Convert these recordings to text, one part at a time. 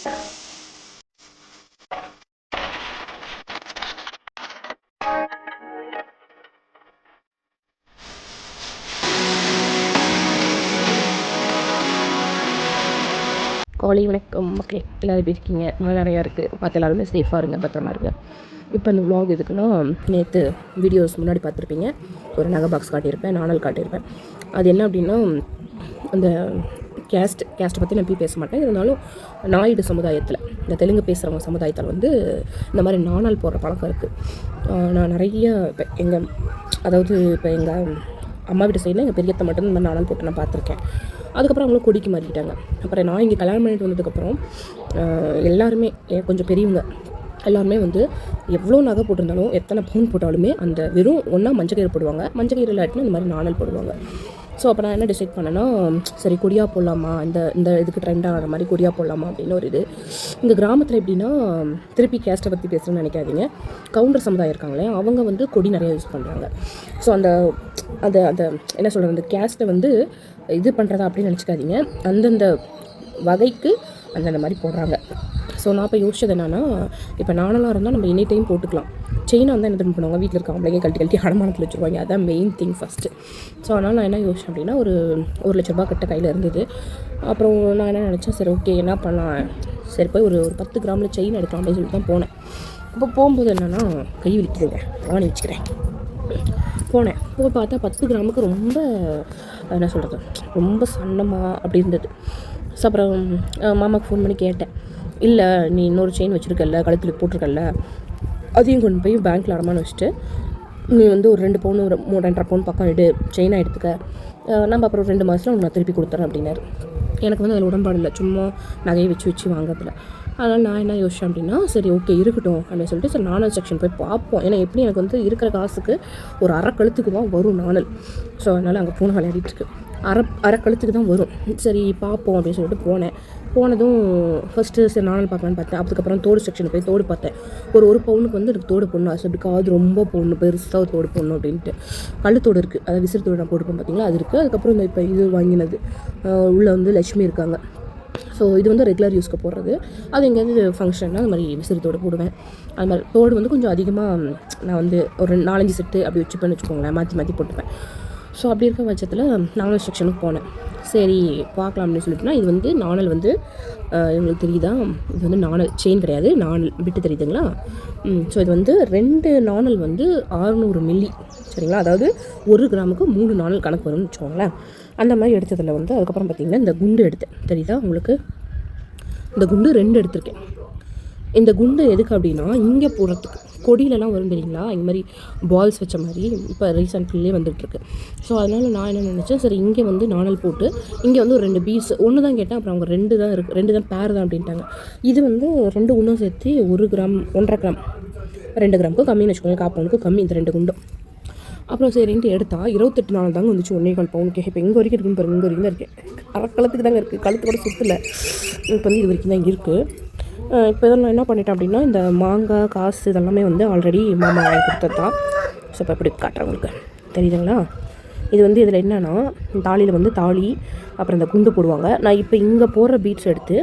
காலை வணக்கம் மக்களே, எல்லோரும் எப்படி இருக்கீங்க? நல்லா நிறையா இருக்குது. பார்த்து எல்லாருமே சேஃபாக இருங்க, பத்திரமா இருங்க. இப்போ இந்த vlog எதுக்குன்னா, நேற்று வீடியோஸ் முன்னாடி பார்த்துருப்பீங்க, ஒரு நகை பாக்ஸ் காட்டியிருப்பேன், நாணல் காட்டியிருப்பேன். அது என்ன அப்படின்னா, அந்த கேஸ்ட்டை பற்றி நான் பேச மாட்டேன். இருந்தாலும் நாயுடு சமுதாயத்தில், இந்த தெலுங்கு பேசுகிறவங்க சமுதாயத்தில் வந்து இந்த மாதிரி நாணல் போடுற பழக்கம் இருக்குது. நான் நிறைய இப்போ எங்கள் அம்மா வீட்டு சைடில் எங்கள் பெரியத்தை மட்டும் இந்த மாதிரி நாணல் போட்டு நான் பார்த்துருக்கேன். அதுக்கப்புறம் அவங்களும் கொடிக்கு மாறிக்கிட்டாங்க. அப்புறம் நான் இங்கே கல்யாணம் பண்ணிட்டு வந்ததுக்கப்புறம் எல்லாருமே கொஞ்சம் பெரியவங்க எல்லாருமே வந்து எவ்வளோ நகை போட்டிருந்தாலும், எத்தனை பவுன் போட்டாலுமே அந்த வெறும் ஒன்றா மஞ்சள் கயிறு போடுவாங்க. மஞ்சள் கயிறு இல்லாட்டினா இந்த மாதிரி நாணல் போடுவாங்க. ஸோ அப்போ நான் என்ன டிசைட் பண்ணேன்னா, சரி கொடியாக போடலாமா, இந்த இதுக்கு ட்ரெண்ட் ஆகிற மாதிரி கொடியாக போடலாமா அப்படின்னு ஒரு இது. இந்த கிராமத்தில் எப்படின்னா, திருப்பி கேஸ்ட்டை பற்றி பேசுகிறேன்னு நினைக்காதீங்க, கவுண்டர் சமுதாயம் இருக்காங்களே, அவங்க வந்து கொடி நிறையா யூஸ் பண்ணுறாங்க. ஸோ அந்த என்ன சொல்கிறது, அந்த கேஸ்ட்டை வந்து இது பண்ணுறதா அப்படின்னு நினச்சிக்காதீங்க. அந்தந்த வகைக்கு அந்தந்த மாதிரி போடுறாங்க. ஸோ நான் இப்போ யோசிச்சது என்னென்னா, இப்போ நாணலாக இருந்தால் நம்ம எனி டைம் போட்டுக்கலாம். செயினை வந்து என்ன திரும்ப பண்ணுவாங்க, வீட்டில் இருக்க அவங்களே கழட்டி அடமானத்தில் வச்சுருவாங்க. அதுதான் மெயின் திங் ஃபஸ்ட்டு. ஸோ அதனால் நான் என்ன யோசிச்சேன் அப்படின்னா, ஒரு ₹1,00,000 கிட்ட கையில் இருந்தது. அப்புறம் நான் என்ன நினச்சேன், சரி ஓகே என்ன பண்ணலாம், சரி போய் ஒரு 10 கிராமில் செயின் எடுக்கலாம் அப்படின்னு சொல்லிட்டு தான் போனேன். அப்போ போகும்போது என்னென்னா, கை வலிக்குதுங்க, வாங்கி வச்சுக்கிறேன். போய் பார்த்தா 10 கிராமுக்கு ரொம்ப என்ன சொல்கிறது, ரொம்ப சன்னமாக அப்படி இருந்தது. ஸோ அப்புறம் மாமாவுக்கு ஃபோன் பண்ணி கேட்டேன், இல்லை நீ இன்னொரு செயின் வச்சுருக்கல, கழுத்தில் போட்டிருக்கல, அதையும் கொண்டு போய் பேங்க்கில் அடமானம் வச்சுட்டு நீ வந்து ஒரு 2 பவுன் ஒரு 2.5 பவுன் பக்கம் செயினாக எடுத்துக்க, நம்ம அப்புறம் 2 மாதத்தில் உங்களுக்கு நான் திருப்பி கொடுத்துறேன் அப்படின்னாரு. எனக்கு வந்து அதில் உடன்பாடு இல்லை, சும்மா நகையை வச்சு வாங்கிறதுல. அதனால் நான் என்ன யோசிச்சேன் அப்படின்னா, சரி ஓகே இருக்கட்டும் அப்படின்னு சொல்லிட்டு சரி நாணல் செக்ஷன் போய் பார்ப்போம். ஏன்னா எப்படி எனக்கு வந்து இருக்கிற காசுக்கு ஒரு அரை கழுத்துக்கு தான் வரும் நாணல். ஸோ அதனால் அங்கே பூனை விளையாடிட்டுருக்கு, அரை கழுத்துக்கு தான் வரும். சரி பார்ப்போம் அப்படின்னு சொல்லிட்டு போனதும் ஃபஸ்ட்டு சரி நாணல் பார்க்கலான்னு பார்த்தேன். அதுக்கப்புறம் தோடு செக்ஷன் போய் தோடு பார்த்தேன். ஒரு பவுனுக்கு வந்து எனக்கு தோடு போடணும் ஆசை. அப்படி காது ரொம்ப போடணும், பெருசாக ஒரு தோடு போடணும் அப்படின்ட்டு. கழுத்தோடு இருக்குது, அதாவது விசிறு தோடு நான் போட்டுப்பேன் பார்த்தீங்களா, அது இருக்குது. அதுக்கப்புறம் இந்த இப்போ இது வாங்கினது உள்ளே வந்து லட்சுமி இருக்காங்க. ஸோ இது வந்து ரெகுலர் யூஸ்க்கு போடுறது. அது எங்கேயாவது ஃபங்க்ஷன்னா அது மாதிரி விசிறு தோடு போடுவேன். அது மாதிரி தோடு வந்து கொஞ்சம் அதிகமாக நான் வந்து ஒரு 4-5 செட்டு அப்படி வச்சுப்பேன்னு வச்சுக்கோங்களேன், மாற்றி போட்டுப்பேன். ஸோ அப்படி இருக்க பட்சத்தில் நாணல் செக்ஷனுக்கு போனேன். சரி பார்க்கலாம் அப்படின்னு சொல்லிட்டுனா, இது வந்து நாணல் வந்து உங்களுக்கு தெரியுதா, இது வந்து நாணல் செயின் கிடையாது, நாணல் விட்டு தெரியுதுங்களா. ஸோ இது வந்து 2 நாணல் வந்து 600 மில்லி, சரிங்களா, அதாவது 1 கிராமுக்கு 3 நாணல் கணக்கு வரும்னு வச்சுக்கோங்களேன். அந்த மாதிரி எடுத்ததில் வந்து அதுக்கப்புறம் பார்த்திங்கன்னா இந்த குண்டு எடுத்தேன், தெரியுதா உங்களுக்கு, இந்த குண்டு 2 எடுத்திருக்கேன். இந்த குண்டு எதுக்கு அப்படின்னா, இங்கே போடுறதுக்கு கொடியிலலாம் வரும் தெரியுங்களா, இந்த மாதிரி பால்ஸ் வச்ச மாதிரி இப்போ ரீசெண்ட்லேயே வந்துட்டுருக்கு. ஸோ அதனால் நான் என்ன நினச்சேன், சரி இங்கே வந்து நாணல் போட்டு இங்கே வந்து ஒரு 2 பீஸ், ஒன்று தான் கேட்டேன். அப்புறம் அவங்க 2 தான் இருக்குது, 2 தான் பேர் தான் அப்படின்ட்டாங்க. இது வந்து 2 ஒன்றும் சேர்த்து 1 கிராம் 1.5 கிராம் 2 கிராமுக்கு கம்மின்னு வச்சுக்கோங்க, 1/4 பவுனுக்கு கம்மி இந்த 2 குண்டும். அப்புறம் சரின்ட்டு எடுத்தால் 28 நாள் தாங்க வந்துச்சு 1.25 பவுனுக்கு. இப்போ எங்கே வரைக்கும் இருக்குன்னு பாருங்கள், இங்கே வரைக்கும் தான் இருக்குது, அரை கழுத்துக்கு தாங்க இருக்குது, கழுத்து கூட சுற்றலை. இப்போ வந்து இது வரைக்கும் தான் இருக்குது. இப்போ இதெல்லாம் என்ன பண்ணிட்டேன் அப்படின்னா, இந்த மாங்காய் காசு இதெல்லாமே வந்து ஆல்ரெடி மாமா வாங்கி கொடுத்தது தான். ஸோ இப்போ எப்படி காட்டுறேன் உங்களுக்கு, தெரியுதுங்களா. இது வந்து இதில் என்னென்னா, தாலியில் வந்து தாலி, அப்புறம் இந்த குண்டு போடுவாங்க. நான் இப்போ இங்கே போடுற பீட்ஸ் எடுத்து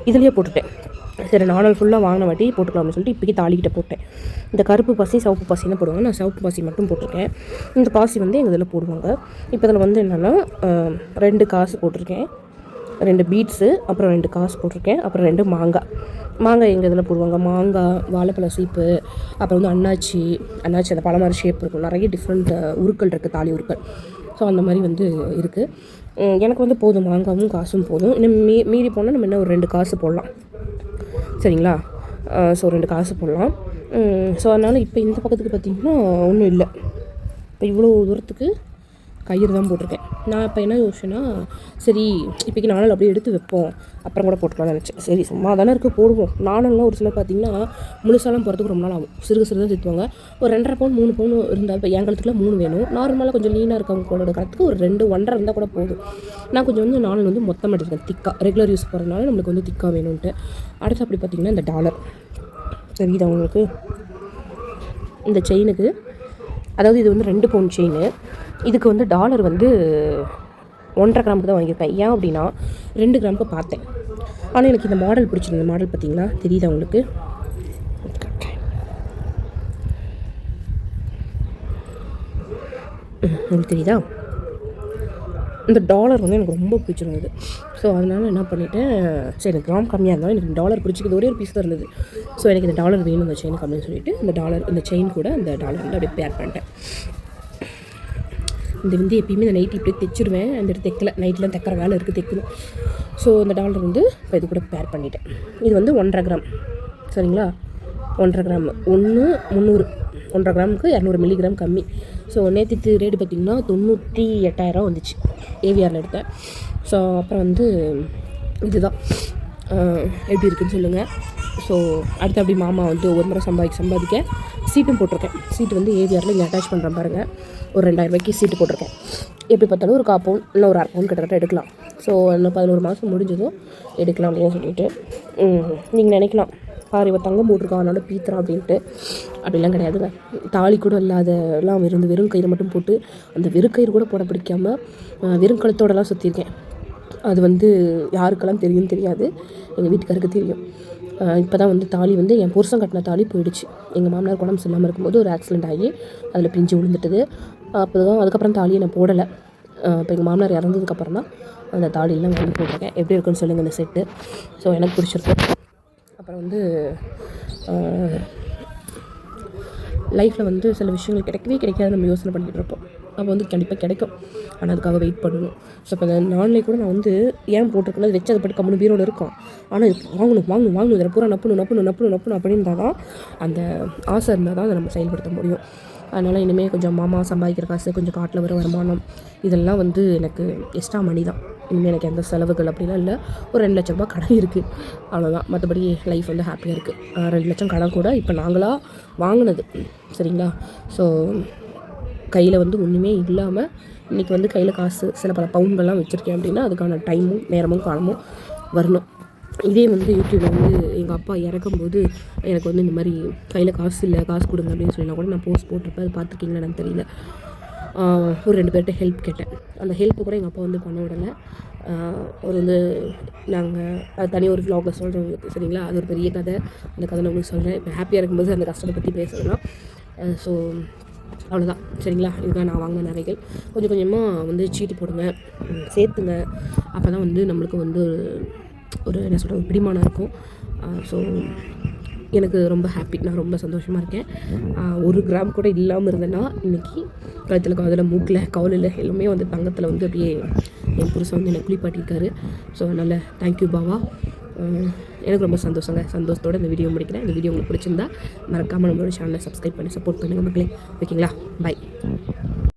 இதுலேயே போட்டுட்டேன். சரி நாணல் ஃபுல்லாக வாங்கின வாட்டி போட்டுக்கலாம்னு சொல்லிட்டு இப்போக்கி தாலிக்கிட்ட போட்டேன். இந்த கருப்பு பாசி சிவப்பு பாசி தான் போடுவாங்க, நான் சிவப்பு பாசி மட்டும் போட்டிருக்கேன். இந்த பாசி வந்து எங்கள் இதில் போடுவாங்க. இப்போ இதில் வந்து என்னென்னா 2 காசு போட்டிருக்கேன், 2 பீட்ஸு, அப்புறம் 2 காசு போட்டிருக்கேன், அப்புறம் 2 மாங்காய் எங்கள் இதில் போடுவாங்க. மாங்காய், வாழைப்பழ சீப்பு, அப்புறம் வந்து அன்னாச்சி அந்த பழ மாதிரி ஷேப் இருக்கும். நிறைய டிஃப்ரெண்ட் உருக்கள் இருக்குது, தாலி உருக்கள். ஸோ அந்த மாதிரி வந்து இருக்குது. எனக்கு வந்து போதும், மாங்காவும் காசும் போதும். இன்னும் மீறி போனால் நம்ம என்ன ஒரு 2 காசு போடலாம், சரிங்களா. ஸோ 2 காசு போடலாம். ஸோ அதனால் இப்போ இந்த பக்கத்துக்கு பார்த்திங்கன்னா ஒன்றும் இல்லை. இப்போ இவ்வளோ தூரத்துக்கு கயிறு தான் போட்டிருக்கேன். நான் இப்போ என்ன யோசிச்சேன்னா, சரி இப்போக்கி நாணல் அப்படியே எடுத்து வைப்போம், அப்புறம் கூட போட்டுக்கலாம்னு நினச்சேன். சரி சும்மா தானே இருக்குது போடுவோம். நாணல்லாம் ஒரு சிலர் பார்த்திங்கன்னா முழுசாலாம் போகிறதுக்கு ரொம்ப நாள் ஆகும், சிறுக தான் சுற்றுவாங்க. ஒரு 2.5 பவுன் 3 பவுன் இருந்தால், இப்போ என் கழுத்துக்குலாம் 3 வேணும். நார்மலாக கொஞ்சம் லீனாக இருக்கவங்களோட கழுத்துக்கு ஒரு 2 1.5 இருந்தால் கூட போதும். நான் கொஞ்சம் வந்து நாணல் வந்து மொத்தமாக எடுத்துருக்கேன், திக்காக ரெகுலர் யூஸ் போகிறதுனால நம்மளுக்கு வந்து திக்காக வேணும்ன்ட்டு. அடுத்து அப்படி பார்த்திங்கன்னா இந்த டாலர் தெரியுது அவங்களுக்கு, இந்த செயினுக்கு, அதாவது இது வந்து 2 பவுன் செயின். இதுக்கு வந்து டாலர் வந்து 1.5 கிராமுக்கு தான் வாங்கியிருக்கேன். ஏன் அப்படின்னா 2 கிராமுக்கு பார்த்தேன். ஆனால் எனக்கு இந்த மாடல் பிடிச்சிருந்த மாடல் பார்த்தீங்கன்னா தெரியுதா உங்களுக்கு? உங்களுக்கு தெரியுதா? இந்த டாலர் வந்து எனக்கு ரொம்ப பிடிச்சிருந்தது. ஸோ அதனால் என்ன பண்ணிவிட்டேன், சரி எனக்கு கிராம் கம்மியாக இருந்தாலும் எனக்கு டாலர் பிடிச்சிக்கிது, ஒரே ஒரு பீஸ் தான் இருந்தது. ஸோ எனக்கு இந்த டாலர் வேணும் இந்த செயினுக்கு அப்படின்னு சொல்லிட்டு இந்த செயின் கூட இந்த டாலர் வந்து அப்படியே பேர் பண்ணிட்டேன். இந்த வந்து எப்பயுமே இந்த நைட்டி இப்படியே தைச்சிடுவேன். அந்த இடத்து தைக்கல, நைட்லாம் தைக்கிற வேலை இருக்குது, தைக்கணும். ஸோ இந்த டாலர் வந்து இப்போ இது கூட பேர் பண்ணிட்டேன். இது வந்து 1.5 கிராம் சரிங்களா? 1.5 கிராம் 300 1.5 கிராமுக்கு 200 மில்லிகிராம் கம்மி. ஸோ நேற்றுக்கு ரேட்டு பார்த்திங்கன்னா 98,000 வந்துச்சு ஏவிஆரில் எடுத்தேன். ஸோ அப்புறம் வந்து இதுதான் எப்படி இருக்குதுன்னு சொல்லுங்கள். ஸோ அடுத்து அப்படி மாமா வந்து ஒரு முறை சம்பாதிக்க சீட்டும் போட்டிருக்கேன். சீட்டு வந்து ஏவிஆரில் இங்கே அட்டாச் பண்ணுறேன் பாருங்கள். ஒரு 2,000 ரூபாய்க்கு சீட்டு போட்டிருக்கேன். எப்படி பார்த்தாலும் ஒரு 1/4 பவுன் இல்லை ஒரு 1/2 பவுன் கிட்டத்தட்ட எடுக்கலாம். ஸோ இன்னும் 11 மாதம் முடிஞ்சதும் எடுக்கலாம் அப்படின்னு சொல்லிட்டு நீங்கள் நினைக்கலாம், பாரு இவ தங்கம் போட்டிருக்கா அதனால பீத்துறான் அப்படின்ட்டு. அப்படிலாம் கிடையாதுங்க. தாலி கூட இல்லாதெல்லாம் வெறும் கயிறு மட்டும் போட்டு, அந்த வெறுக்கயிறு கூட போட பிடிக்காமல் வெறும் கழுத்தோடலாம் சுற்றிருக்கேன். அது வந்து யாருக்கெல்லாம் தெரியாது, எங்கள் வீட்டுக்காருக்கு தெரியும். இப்போ தான் வந்து தாலி வந்து என் புருஷன் கட்டின தாலி போயிடுச்சு. எங்கள் மாமனார் உடம்பு சரியில்லாமல் இருக்கும்போது ஒரு ஆக்சிடென்ட் ஆகி அதில் பிஞ்சு விழுந்துட்டுது. அதுக்கப்புறம் தாலியை நான் போடலை. இப்போ எங்கள் மாமனார் இறந்ததுக்கப்புறம் தான் அந்த தாலியெல்லாம் வந்து போட்டிருக்கேன். எப்படி இருக்குன்னு சொல்லுங்கள் இந்த செட்டு. ஸோ எனக்கு பிடிச்சிருக்கு. அப்புறம் வந்து லைஃப்பில் வந்து சில விஷயங்கள் கிடைக்காது நம்ம யோசனை பண்ணிகிட்டு இருப்போம். அப்போ வந்து கண்டிப்பாக கிடைக்கும், ஆனால் அதுக்காக வெயிட் பண்ணணும். ஸோ இப்போ அந்த நான்லேயே கூட நான் வந்து ஏன் போட்டிருக்கேன்னா அது வச்சு அதை பற்றி கம்முனு பீரோடு இருக்கும். ஆனால் இது வாங்கணும் இதில் பூரா நப்பணும் அப்படின்றா தான் அந்த ஆசை இருந்தால் தான் அதை நம்ம செயல்படுத்த முடியும். அதனால் இனிமேல் கொஞ்சம் மாமா சம்பாதிக்கிற காசு, கொஞ்சம் காட்டில் வர வருமானம், இதெல்லாம் வந்து எனக்கு எக்ஸ்ட்ரா மணி தான். இனிமேல் எனக்கு எந்த செலவுகள் அப்படிலாம் இல்லை. ஒரு 2 லட்ச ரூபா கடன் இருக்குது, அவ்வளோதான். மற்றபடி லைஃப் வந்து ஹாப்பியாக இருக்குது. 2 லட்சம் கடன் கூட இப்போ நாங்களாக வாங்கினது சரிங்களா? ஸோ கையில் வந்து ஒன்றுமே இல்லாமல் இன்றைக்கி வந்து கையில் காசு சில பல பவுன்கள்லாம் வச்சுருக்கேன் அப்படின்னா அதுக்கான டைமும் நேரமும் காலமும் வரணும். இதே வந்து யூடியூப்பில் வந்து எங்கள் அப்பா இறக்கும்போது எனக்கு வந்து இந்த மாதிரி கையில் காசு இல்லை, காசு கொடுங்க அப்படின்னு சொல்லினா கூட நான் போஸ்ட் போட்டிருப்பேன். அது பார்த்துருக்கீங்களா எனக்கு தெரியல. ஒரு 2 பேர்கிட்ட ஹெல்ப் கேட்டேன். அந்த ஹெல்ப்பு கூட எங்கள் அப்பா வந்து பண்ண விடலை. ஒரு வந்து நாங்கள் அது தனியாக ஒரு vlogல சொல்கிறேன் உங்களுக்கு சரிங்களா? அது ஒரு பெரிய கதை. அந்த கதை நான் உங்களுக்கு சொல்கிறேன். இப்போ ஹாப்பியாக இருக்கும்போது அந்த கஷ்டத்தை பற்றி பேசலாம். ஸோ அவ்வளோதான் சரிங்களா? இதுதான் நான் வாங்கின நகைகள். கொஞ்சம் கொஞ்சமாக வந்து சீட்டு போடுங்க, சேர்த்துங்க. அப்போ தான் வந்து நம்மளுக்கு வந்து ஒரு என்ன சொல்கிறது பிடிமானம் இருக்கும். ஸோ எனக்கு ரொம்ப ஹாப்பி, நான் ரொம்ப சந்தோஷமாக இருக்கேன். 1 கிராம் கூட இல்லாமல் இருந்தேன்னா இன்றைக்கி கழுத்தில் காதில் மூக்கில் கவலில் எல்லாமே வந்து தங்கத்தில் வந்து அப்படியே என் புருஷன் வந்து என்னை குளிப்பாட்டியிருக்காரு. ஸோ அதனால் தேங்க்யூ பாவா. எனக்கு ரொம்ப சந்தோஷத்தோடு இந்த வீடியோ முடிக்கிறேன். இந்த வீடியோ உங்களுக்கு பிடிச்சிருந்தா மறக்காமல் நம்மளோட சேனலை சப்ஸ்கிரைப் பண்ணி சப்போர்ட் பண்ணுங்கள் மக்களே. ஓகேங்களா? பை.